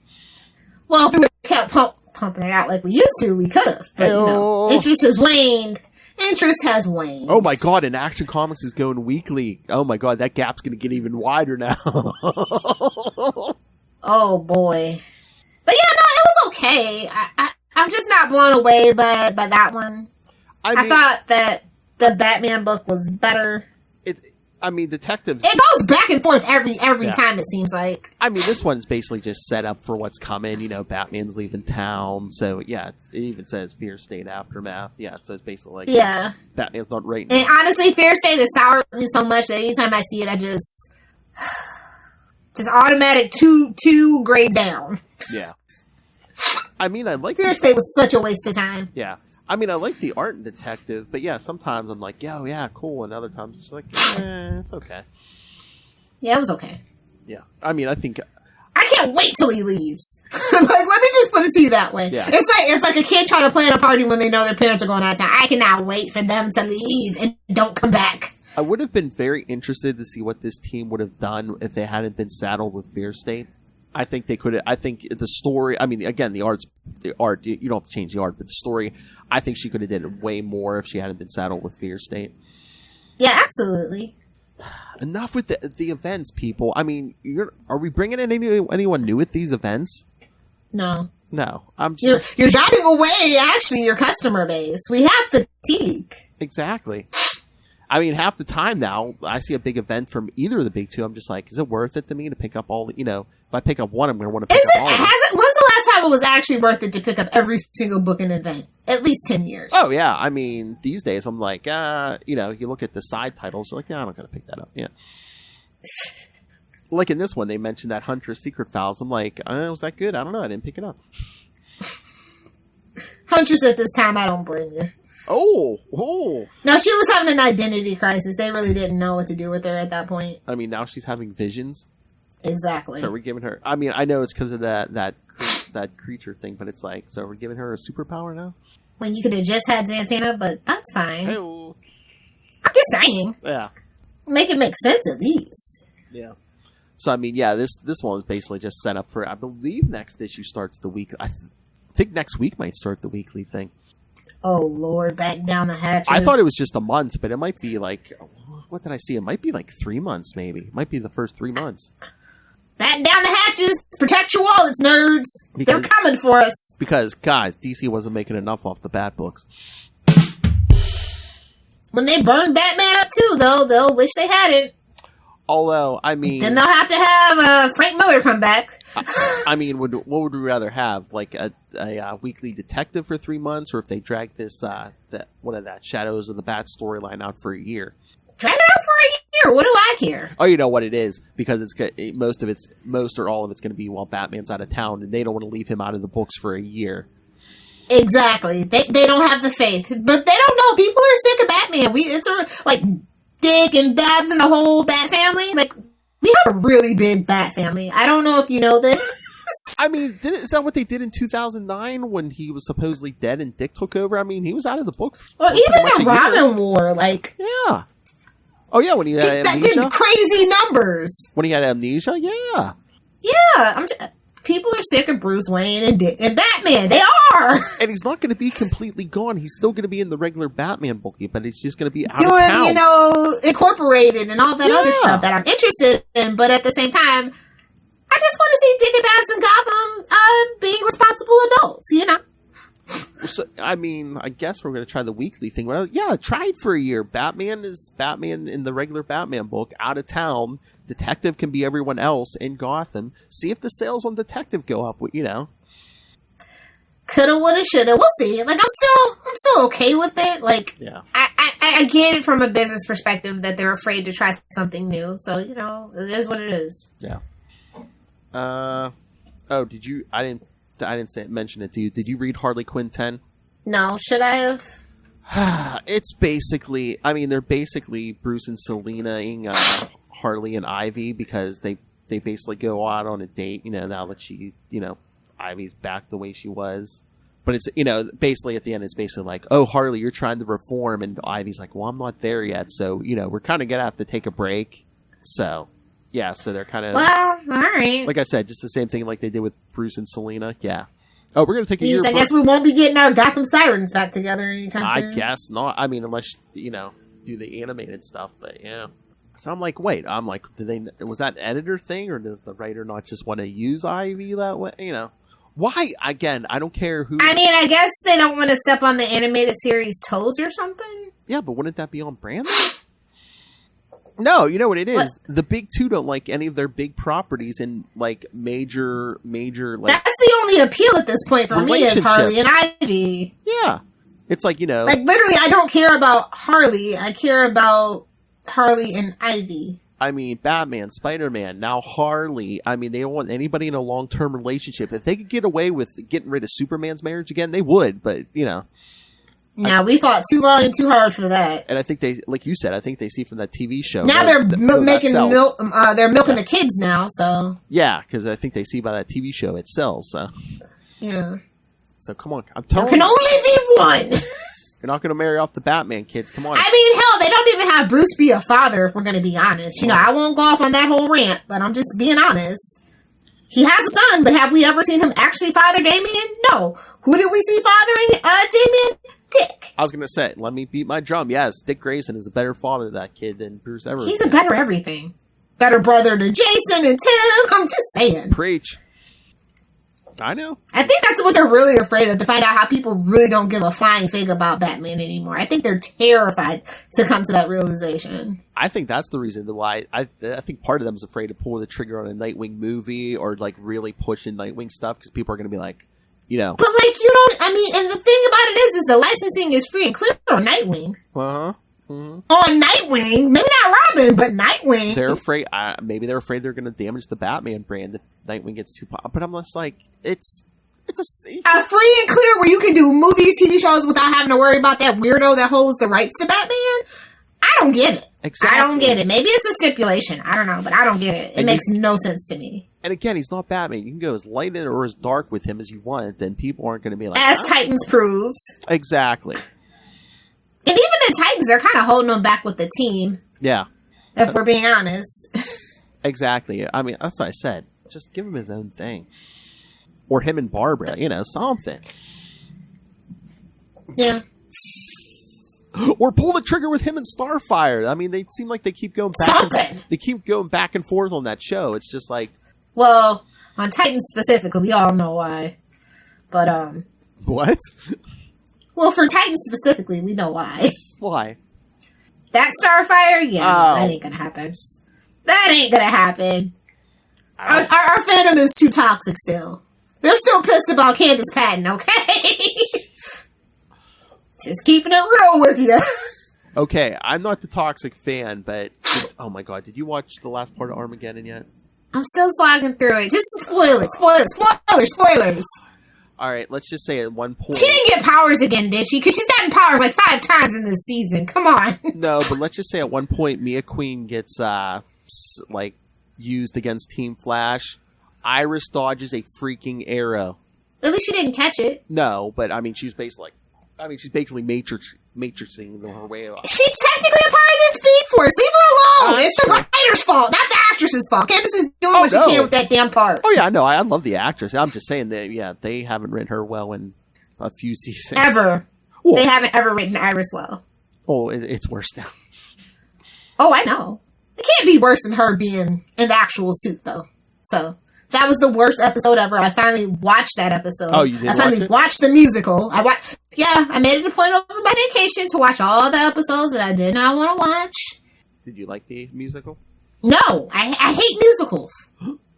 Well, if we would have kept pumping it out like we used to, we could have. But, interest has waned. Interest has waned. Oh my god, and Action Comics is going weekly. Oh my god, that gap's going to get even wider now. Oh boy. But yeah, no, it was okay. I'm just not blown away by that one. I thought that the Batman book was better. Detectives... It goes back and forth every time, it seems like. I mean, this one's basically just set up for what's coming. You know, Batman's leaving town. So, yeah, it even says Fear State Aftermath. Yeah, so it's basically like... Yeah. Batman's not right now. And honestly, Fear State has soured me so much that anytime I see it, I just automatic two grades down. Yeah. I mean, I like... Fear State was such a waste of time. Yeah. I mean, I like the art in Detective, but yeah, sometimes I'm like, yo, yeah, cool, and other times it's like, it's okay. Yeah, it was okay. Yeah. I mean, I think... I can't wait till he leaves. Like, let me just put it to you that way. Yeah. It's like a kid trying to plan a party when they know their parents are going out of town. I cannot wait for them to leave and don't come back. I would have been very interested to see what this team would have done if they hadn't been saddled with Fear State. I think they could have... I think the story... I mean, again, the art, you don't have to change the art, but the story... I think she could have did way more if she hadn't been saddled with Fear State. Yeah, absolutely. Enough with the events, people. I mean, are we bringing in anyone new at these events? No. No. I'm just... You're driving away, actually, your customer base. We have fatigue. Exactly. I mean, half the time now, I see a big event from either of the big two. I'm just like, is it worth it to me to pick up all, if I pick up one, I'm going to want to pick up all of them. When's the last time it was actually worth it to pick up every single book in an event? At least 10 years. Oh, yeah. I mean, these days, I'm like, you look at the side titles, you're like, yeah, I'm not going to pick that up. Yeah. Like in this one, they mentioned that Huntress Secret Files. I'm like, was that good? I don't know. I didn't pick it up. Huntress at this time, I don't blame you. Oh. No, she was having an identity crisis. They really didn't know what to do with her at that point. I mean, now she's having visions. Exactly. So we're giving her... I mean, I know it's because of that creature thing, but it's like, so we're giving her a superpower now? When you could have just had Xanthana, but that's fine. Hey-o. I'm just saying. Yeah. Make it make sense at least. Yeah. So, I mean, yeah, this one was basically just set up for... I believe next issue starts the week... I think next week might start the weekly thing. Oh, Lord, back down the hatches. I thought it was just a month, but it might be like... What did I see? It might be like 3 months, maybe. It might be the first 3 months. Batten down the hatches! Protect your wallets, nerds! They're coming for us! Because, guys, DC wasn't making enough off the Bat books. When they burn Batman up, too, though, they'll wish they hadn't. Although, I mean... Then they'll have to have Frank Miller come back. I mean, what would we rather have? Like a weekly detective for 3 months, or if they drag this, that Shadows of the Bat storyline out for a year? Drag it out for a year? What do I care? Oh, you know what it is, because most or all of it's going to be while Batman's out of town, and they don't want to leave him out of the books for a year. Exactly. They don't have the faith, but they don't know. People are sick of Batman. It's like Dick and Babs and the whole Bat family. Like, we have a really big Bat family. I don't know if you know this. I mean, is that what they did in 2009 when he was supposedly dead and Dick took over? I mean, he was out of the book. Well, even the Robin War, like... Yeah. Oh, yeah, when he had amnesia? That did crazy numbers. When he had amnesia? Yeah. Yeah. People are sick of Bruce Wayne and Dick and Batman. They are. And he's not going to be completely gone. He's still going to be in the regular Batman book, but it's just going to be out of town. Doing, incorporated and all that other stuff that I'm interested in. But at the same time, I just want to see Dick and Babs and Gotham being responsible adults, So, I mean, I guess we're going to try the weekly thing. Well, yeah, try it for a year. Batman is Batman in the regular Batman book, out of town. Detective can be everyone else in Gotham. See if the sales on Detective go up, Coulda, woulda, shoulda. We'll see. Like, I'm still okay with it. Like, yeah. I get it from a business perspective that they're afraid to try something new. So, it is what it is. Yeah. Did you... I didn't mention it to you. Did you read Harley Quinn 10? No, should I have? It's basically... I mean, they're basically Bruce and Selena-ing Harley and Ivy because they basically go out on a date, now that she, Ivy's back the way she was. But it's, basically at the end, it's basically like, oh, Harley, you're trying to reform. And Ivy's like, well, I'm not there yet. So, we're kind of going to have to take a break. So... Yeah, so they're kind of... Well, all right. Like I said, just the same thing like they did with Bruce and Selena. Yeah. Oh, we're going to take a year... I guess we won't be getting our Gotham Sirens back together anytime soon. I guess not. I mean, unless, do the animated stuff, but yeah. So I'm like, wait. Was that an editor thing, or does the writer not just want to use Ivy that way? Why? Again, I don't care who... I mean, I guess they don't want to step on the animated series' toes or something? Yeah, but wouldn't that be on brand? No, you know what it is? What? The big two don't like any of their big properties in, like, major, like... That's the only appeal at this point for me is Harley and Ivy. Yeah. It's like, Like, literally, I don't care about Harley. I care about Harley and Ivy. I mean, Batman, Spider-Man, now Harley. I mean, they don't want anybody in a long-term relationship. If they could get away with getting rid of Superman's marriage again, they would, but, No, we fought too long and too hard for that. And I think they, like you said, see from that TV show. Now they're making milk. They're milking the kids now, so. Yeah, because I think they see by that TV show it sells. So. Yeah. So come on, I'm telling you. There can only be one. You're not going to marry off the Batman kids. Come on. I mean, hell, they don't even have Bruce be a father. If we're going to be honest, I won't go off on that whole rant, but I'm just being honest. He has a son, but have we ever seen him actually father Damian? No. Who did we see fathering Damian? Dick. I was going to say, let me beat my drum. Yes, Dick Grayson is a better father to that kid than Bruce ever. He's a better everything. Better brother to Jason and Tim. I'm just saying. Preach. I know. I think that's what they're really afraid of, to find out how people really don't give a flying fig about Batman anymore. I think they're terrified to come to that realization. I think that's the reason why. I think part of them is afraid to pull the trigger on a Nightwing movie or like really pushing Nightwing stuff because people are going to be like, But like you don't. I mean, and the thing about it is the licensing is free and clear on Nightwing. Mm-hmm. On Nightwing, maybe not Robin, but Nightwing. They're afraid. Maybe they're afraid they're going to damage the Batman brand if Nightwing gets too popular. But I'm just like, it's a free and clear where you can do movies, TV shows without having to worry about that weirdo that holds the rights to Batman. I don't get it. Exactly. I don't get it. Maybe it's a stipulation. I don't know, but I don't get it. It makes no sense to me. And again, he's not Batman. You can go as light or as dark with him as you want, and people aren't going to be like... As Titans proves. Exactly. And even the Titans, they're kind of holding them back with the team. Yeah. If we're being honest. Exactly. I mean, that's what I said. Just give him his own thing. Or him and Barbara, something. Yeah. Or pull the trigger with him and Starfire. I mean, they seem like they keep going back and forth on that show. It's just like... Well, on Titans specifically, we all know why. But, What? Well, for Titans specifically, we know why. Why? That Starfire? Yeah, that ain't gonna happen. That ain't gonna happen. Our fandom is too toxic still. They're still pissed about Candace Patton, okay? Just keeping it real with you. Okay, I'm not the toxic fan, but... Oh my god, did you watch the last part of Armageddon yet? I'm still slogging through it. Just spoil it. Spoilers. Alright, let's just say at one point... She didn't get powers again, did she? Because she's gotten powers like 5 times in this season. Come on. No, but let's just say at one point Mia Queen gets, used against Team Flash. Iris dodges a freaking arrow. At least she didn't catch it. No, but I mean, she's basically matrixing her way out. She's technically a part of the Speed Force. Leave her alone. It's the writer's fault, not the actress's fault. Candace is doing what she can with that damn part. Oh yeah, no, I love the actress. I'm just saying that they haven't written her well in a few seasons. Ever. Well, they haven't ever written Iris well. Oh, it's worse now. Oh, I know. It can't be worse than her being in the actual suit, though. So... That was the worst episode ever. I finally watched that episode. Oh, you did? I finally watched the musical. I made it a point over my vacation to watch all the episodes that I did not want to watch. Did you like the musical? No, I hate musicals.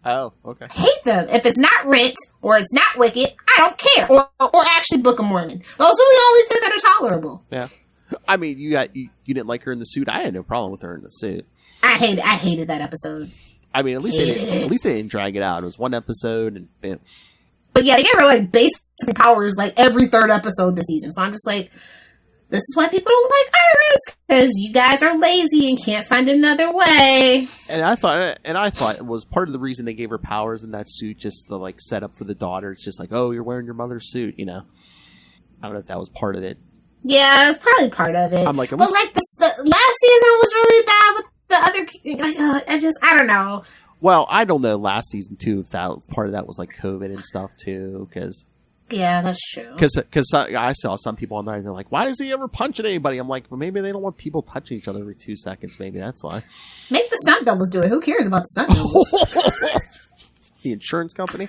Oh, okay. I hate them. If it's not Rent or it's not Wicked, I don't care. Or actually Book of Mormon. Those are the only 3 that are tolerable. Yeah. I mean, you didn't like her in the suit. I had no problem with her in the suit. I hated that episode. I mean, at least they didn't drag it out. It was one episode, and but yeah, they gave her like basic powers like every 3rd episode this season. So I'm just like, this is why people don't like Iris, because you guys are lazy and can't find another way. And I thought it was part of the reason they gave her powers in that suit, just to like set up for the daughter. It's just like, oh, you're wearing your mother's suit, I don't know if that was part of it. Yeah, it's probably part of it. I'm like, but like the last season was really bad with the other, I don't know. Well, I don't know. Last season too, if that part of that was like COVID and stuff too, because. Yeah, that's true. Because I saw some people online, and they're like, why does he ever punch at anybody? I'm like, well, maybe they don't want people touching each other every 2 seconds. Maybe that's why. Make the stunt doubles do it. Who cares about the stunt doubles? The insurance company?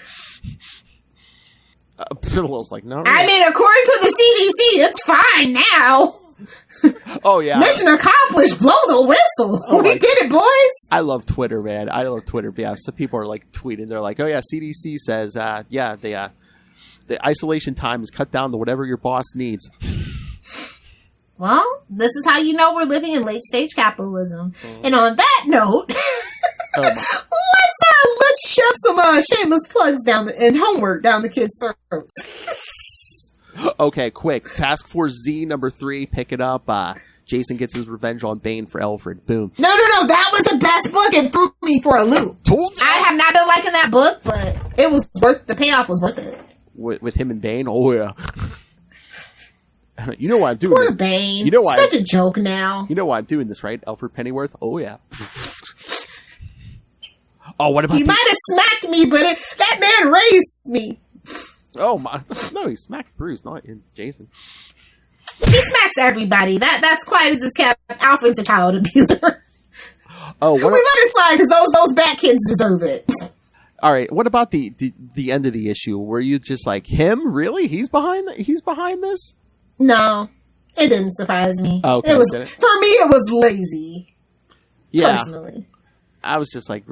Phil's like, no. I mean, according to the CDC, it's fine now. Oh, yeah. Mission accomplished. Blow the whistle. Oh, we did it, boys. I love Twitter, man. I love Twitter. But yeah, some people are like tweeting. They're like, oh, yeah, CDC says, the isolation time is cut down to whatever your boss needs. Well, this is how you know we're living in late stage capitalism. And on that note, let's shove some shameless plugs and homework down the kids' throats. Okay, quick. Task Force Z number 3, pick it up. Jason gets his revenge on Bane for Alfred. Boom. No. That was the best book and threw me for a loop. Told you. I have not been liking that book, but it was the payoff was worth it. With him and Bane? Oh, yeah. You know why I'm doing Poor this. Bane. You know why Such a joke now. You know why I'm doing this, right? Alfred Pennyworth? Oh, yeah. Oh, what about He might have smacked me, but that man raised me. Oh, my. No, he smacked Bruce, not Jason. He smacks everybody. That's quiet as it's kept. Alfred's a child abuser. Oh, we let it slide because those bad kids deserve it. All right. What about the end of the issue? Were you just like, him? Really? He's behind this? No, it didn't surprise me. Oh, okay. For me, it was lazy. Yeah. Personally, I was just like,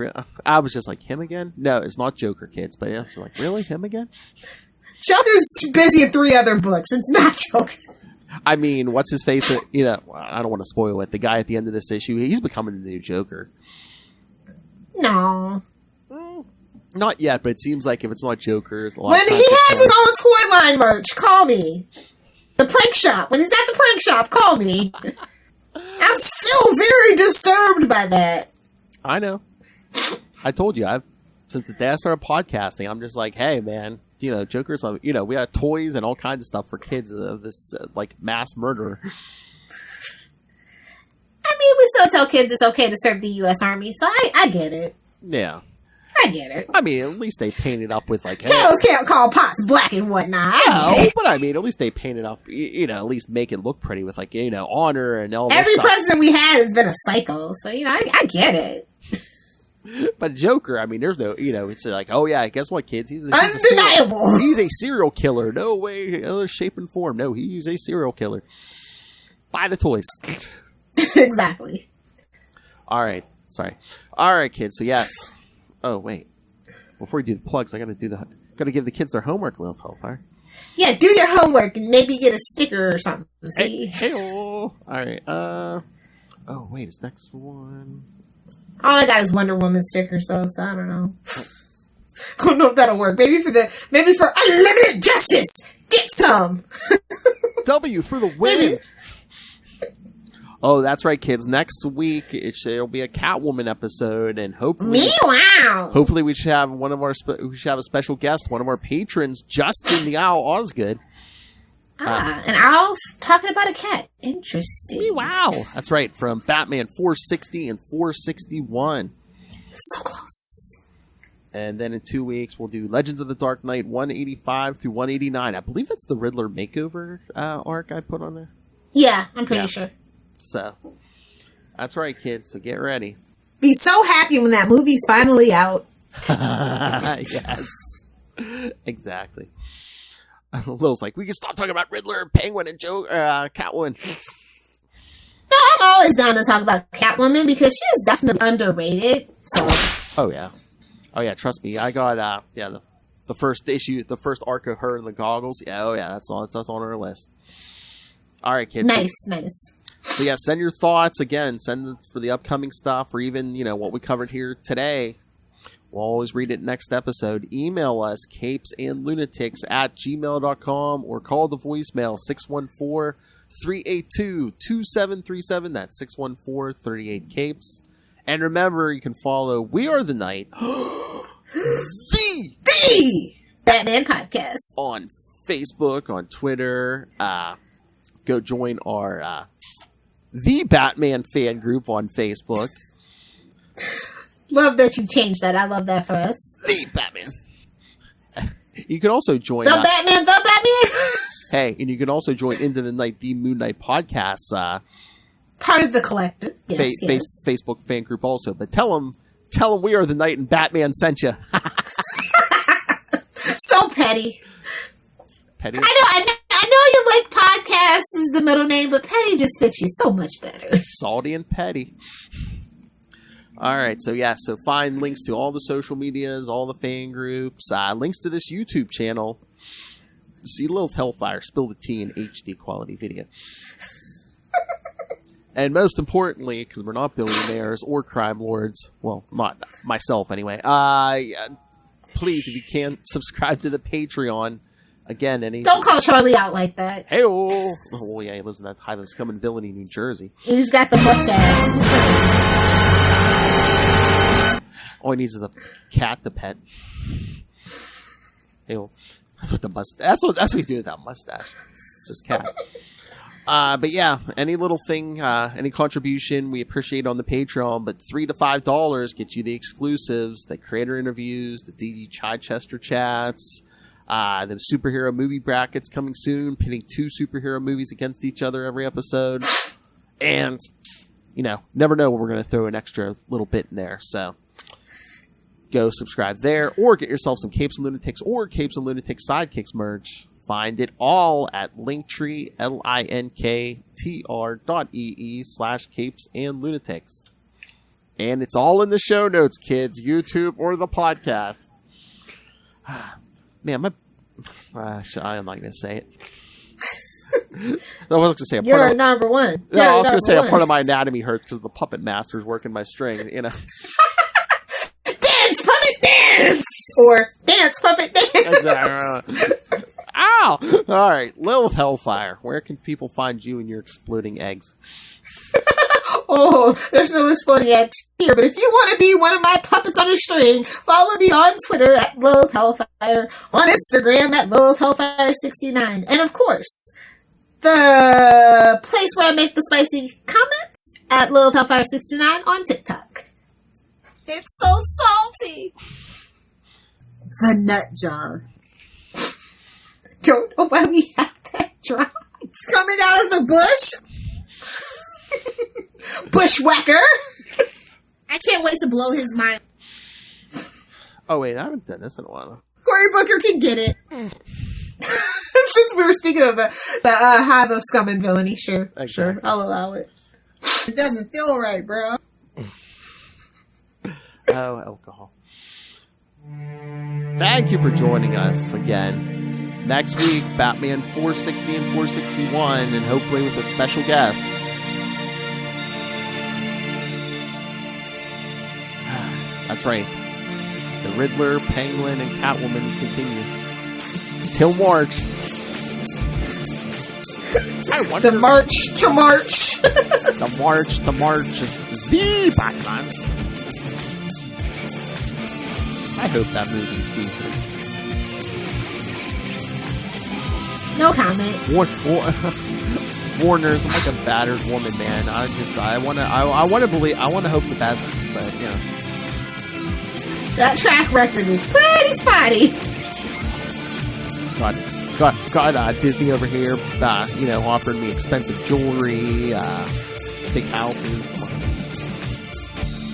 him again? No, it's not Joker, kids. But I was like, really, him again? Joker's too busy in 3 other books. It's not Joker. I mean, what's his face? I don't want to spoil it. The guy at the end of this issue, he's becoming the new Joker. No. Not yet, but it seems like if it's not Joker, when he has his own toy line merch, call me. The prank shop. When he's at the prank shop, call me. I'm still very disturbed by that. I know. I told you, since the day I started podcasting, I'm just like, hey, man, Joker's, we got toys and all kinds of stuff for kids of this, mass murderer. I mean, we still tell kids it's okay to serve the U.S. Army, so I get it. Yeah. I get it. I mean, at least they painted up with Kettles can't call pots black and whatnot. But I mean, at least they painted up, at least make it look pretty with honor and all. Every president we had has been a psycho, so I get it. But Joker, I mean, there's no, it's like, oh yeah, guess what, kids? He's undeniable. He's a serial killer. No way, other shape and form. No, he's a serial killer. Buy the toys. Exactly. All right, sorry. All right, kids. So yes. Oh, wait. Before we do the plugs, gotta give the kids their homework, Lilith Hellfire. Yeah, do your homework and maybe get a sticker or something. See? Hey-o. Alright, oh, wait, this next one. All I got is Wonder Woman stickers, though, so I don't know. I don't know if that'll work. Maybe for unlimited justice! Get some! W for the win! Maybe. Oh, that's right, kids. Next week, it'll be a Catwoman episode, and hopefully, hopefully we should have a special guest, one of our patrons, Justin the Owl Osgood. An owl talking about a cat. Interesting. Wow, that's right, from Batman 460 and 461. So close. And then in 2 weeks, we'll do Legends of the Dark Knight 185 through 189. I believe that's the Riddler makeover arc I put on there. Yeah, I'm pretty sure. So, that's right, kids. So get ready. Be so happy when that movie's finally out. Yes. Exactly. Lil's like, we can stop talking about Riddler, Penguin, and Catwoman. No, I'm always down to talk about Catwoman because she is definitely underrated. So. Oh, yeah. Trust me. I got, the first issue, the first arc of her in the goggles. Yeah, oh, yeah. That's on our list. All right, kids. Nice. So yeah, send your thoughts again. Send for the upcoming stuff, or even what we covered here today. We'll always read it next episode. Email us capesandlunatics@gmail.com or call the voicemail 614-382-2737. That's 614-38-CAPES. And remember, you can follow We Are the Night, the Batman Podcast on Facebook, on Twitter. Go join our The Batman fan group on Facebook. Love that you changed that. I love that for us. The Batman. You can also join The Batman. Hey, and you can also join Into the Night, the Moon Knight podcast. Part of the collective. Yes, yes. Facebook fan group also. But tell them we are the Knight and Batman sent you. So petty. Petty? I know you like podcasts is the middle name, but petty just fits you so much better. Salty and petty. Alright, so find links to all the social medias, all the fan groups, links to this YouTube channel. See Lilith Hellfire spill the tea in HD quality video. And most importantly, because we're not billionaires or crime lords, well, not myself anyway, please, if you can, subscribe to the Patreon. Again, don't call Charlie out like that. Hey-oh! Oh, yeah, he lives in that Highland Scum and Villainy, New Jersey. He's got the mustache. All he needs is a cat to pet. Hey-oh. That's what he's doing with that mustache. It's his cat. But yeah, any little thing, any contribution, we appreciate on the Patreon, but $3 to $5 gets you the exclusives, the creator interviews, the DG Chichester chats, the superhero movie brackets coming soon, pitting 2 superhero movies against each other every episode, and, never know when we're going to throw an extra little bit in there, so go subscribe there, or get yourself some Capes and Lunatics or Capes and Lunatics Sidekicks merch. Find it all at Linktree, linktr.ee/Capes and Lunatics. And it's all in the show notes, kids, YouTube or the podcast. Man, I'm not going to say it. I was going to say you're number one. No, I was going to say a part of my anatomy hurts because the puppet master's working my string, Dance, puppet dance! Or dance, puppet dance! Exactly. Ow! Alright, Lilith Hellfire. Where can people find you and your exploding eggs? Oh, there's no exploding eggs here, but if you want to be one of my puppets on a string, follow me on Twitter at Lilith Hellfire, on Instagram at Lilith Hellfire69, and of course, the place where I make the spicy comments at Lilith Hellfire69 on TikTok. It's so salty. The nut jar. Don't know why we have that drop coming out of the bush. Bushwhacker. I can't wait to blow his mind. Oh wait, I haven't done this in a while. Cory Booker can get it. Since we were speaking of the hive of scum and villainy, sure, I'll allow it. It doesn't feel right, bro. Oh, alcohol. Thank you for joining us again. Next week, Batman 460 and 461, and hopefully with a special guest. That's right. The Riddler, Penguin, and Catwoman continue. Till March. The March to March. The March to March is the Batman. I hope that movie's decent. No comment. Warner's like a battered woman, man. I want to hope the best, but that track record is pretty spotty. God, Disney over here, offering me expensive jewelry, big houses. Come on,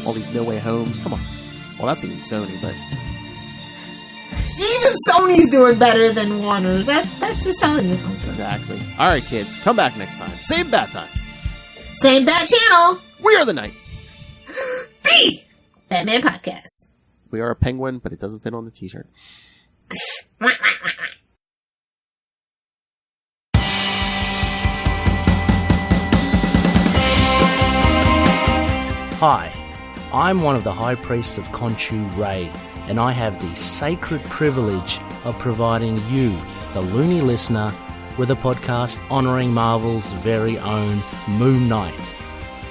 all these No Way Homes. Come on. Well, that's even Sony, but even Sony's doing better than Warner's. That's just telling you something. Exactly. All right, kids, come back next time. Same bat time. Same bat channel. We are the Night. The Batman Podcast. We are a penguin, but it doesn't fit on the t-shirt. Hi, I'm one of the High Priests of Khonshu Ray, and I have the sacred privilege of providing you, the loony listener, with a podcast honouring Marvel's very own Moon Knight.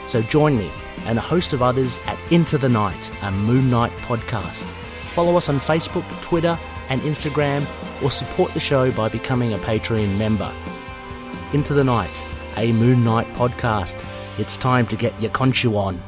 So join me and a host of others at Into the Night, a Moon Knight podcast. Follow us on Facebook, Twitter and Instagram, or support the show by becoming a Patreon member. Into the Night, a Moon Knight podcast. It's time to get your Khonshu on.